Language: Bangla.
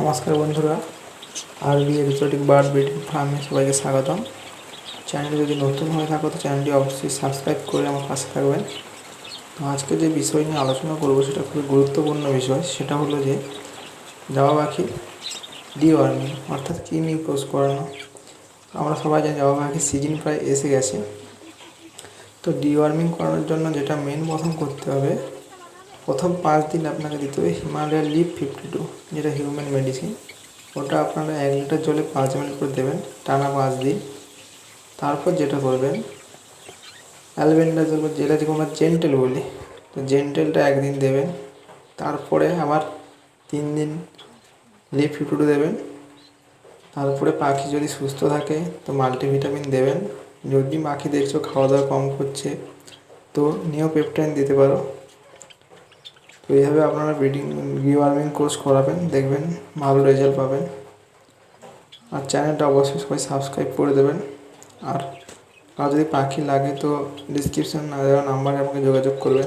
নমস্কার বন্ধুরা, আরবি এক্সোটিক বার্ড ব্রিডিং ফার্মে সবাইকে স্বাগতম। চ্যানেলে যদি নতুন হয়ে থাকো তো চ্যানেলটি অবশ্যই সাবস্ক্রাইব করে আমার পাশে থাকবেন। তো আজকে যে বিষয় নিয়ে আলোচনা করবো সেটা খুবই গুরুত্বপূর্ণ বিষয়। সেটা হলো যে জাবা পাখি ডিওয়ার্মিং অর্থাৎ কৃমি উপোস করানো। আমরা সবাই জানি জাবা পাখির সিজন প্রায় এসে গেছে। তো ডিওয়ার্মিং করানোর জন্য যেটা প্রথম করতে হবে, প্রথম 5 দিন আপনাকে দিতে হবে হিমালয়ার লিভ 52, যেটা হিউম্যান মেডিসিন। ওটা আপনারা 1 লিটার জলে 5 ml করে দেবেন টানা 5 দিন। তারপর যেটা করবেন, অ্যালবেন্ডাজল, যেটাকে আমরা জেন্টেল বলি, তো জেন্টেলটা 1 দিন দেবেন। তারপরে আবার 3 দিন লিভ 52 দেবেন। তারপরে পাখি যদি সুস্থ থাকে তো মাল্টিভিটামিন দেবেন। যদি পাখি দেখছো খাওয়া দাওয়া কম করছে তো নিওপেপটাইন দিতে পারো। তো এইভাবে আপনারা ডিওয়ার্মিং কোর্স করাবেন, দেখবেন ভালো রেজাল্ট পাবেন। আর চ্যানেলটা অবশ্যই সবাই সাবস্ক্রাইব করে দেবেন। আর যদি পাখি লাগে তো ডিসক্রিপশন না দেওয়া নাম্বারে আমাকে যোগাযোগ করবেন।